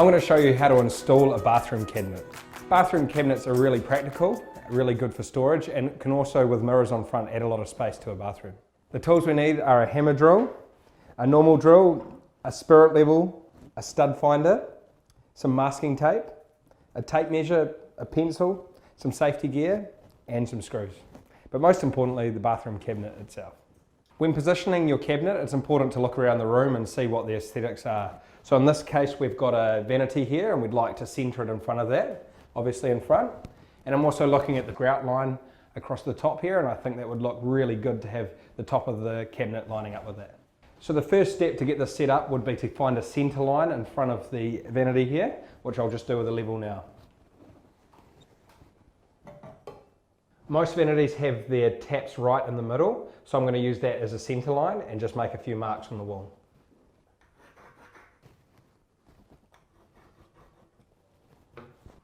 I'm going to show you how to install a bathroom cabinet. Bathroom cabinets are really practical, really good for storage, and can also, with mirrors on front, add a lot of space to a bathroom. The tools we need are a hammer drill, a normal drill, a spirit level, a stud finder, some masking tape, a tape measure, a pencil, some safety gear, and some screws. But most importantly, the bathroom cabinet itself. When positioning your cabinet, it's important to look around the room and see what the aesthetics are. So in this case, we've got a vanity here and we'd like to center it in front of that, obviously in front. And I'm also looking at the grout line across the top here, and I think that would look really good to have the top of the cabinet lining up with that. So the first step to get this set up would be to find a center line in front of the vanity here, which I'll just do with a level now. Most vanities have their taps right in the middle, so I'm going to use that as a center line and just make a few marks on the wall.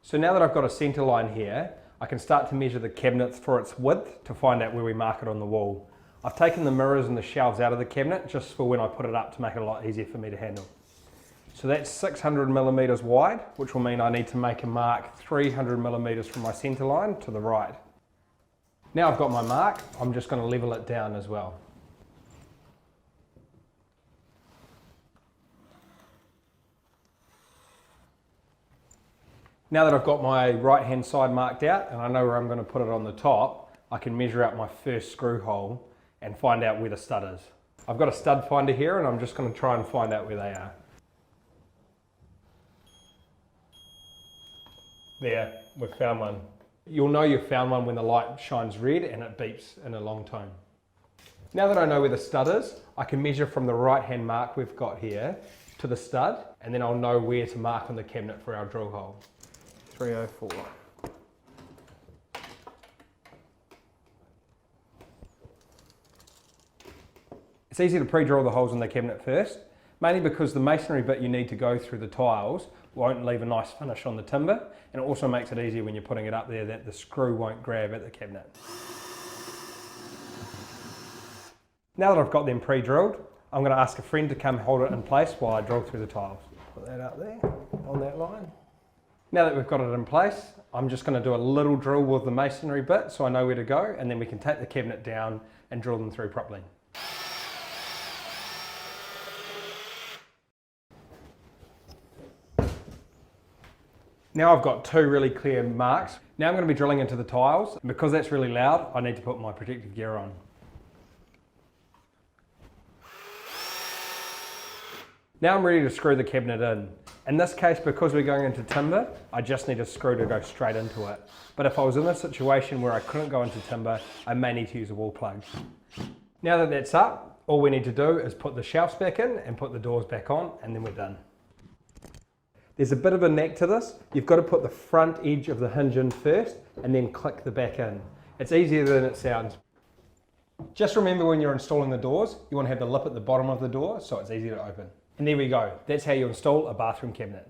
So now that I've got a center line here, I can start to measure the cabinet for its width to find out where we mark it on the wall. I've taken the mirrors and the shelves out of the cabinet just for when I put it up to make it a lot easier for me to handle. So that's 600 millimeters wide, which will mean I need to make a mark 300 millimeters from my center line to the right. Now I've got my mark, I'm just going to level it down as well. Now that I've got my right hand side marked out and I know where I'm going to put it on the top, I can measure out my first screw hole and find out where the stud is. I've got a stud finder here and I'm just going to try and find out where they are. There, we've found one. You'll know you've found one when the light shines red and it beeps in a long tone. Now that I know where the stud is, I can measure from the right hand mark we've got here to the stud, and then I'll know where to mark on the cabinet for our drill hole. 304. It's easy to pre-drill the holes in the cabinet first, mainly because the masonry bit you need to go through the tiles won't leave a nice finish on the timber, and it also makes it easier when you're putting it up there that the screw won't grab at the cabinet. Now that I've got them pre-drilled, I'm going to ask a friend to come hold it in place while I drill through the tiles. Put that up there on that line. Now that we've got it in place, I'm just going to do a little drill with the masonry bit so I know where to go, and then we can take the cabinet down and drill them through properly. Now I've got two really clear marks. Now I'm going to be drilling into the tiles. Because that's really loud, I need to put my protective gear on. Now I'm ready to screw the cabinet in. In this case, because we're going into timber, I just need a screw to go straight into it. But if I was in a situation where I couldn't go into timber, I may need to use a wall plug. Now that that's up, all we need to do is put the shelves back in and put the doors back on, and then we're done. There's a bit of a knack to this. You've got to put the front edge of the hinge in first and then click the back in. It's easier than it sounds. Just remember when you're installing the doors, you want to have the lip at the bottom of the door so it's easy to open. And there we go. That's how you install a bathroom cabinet.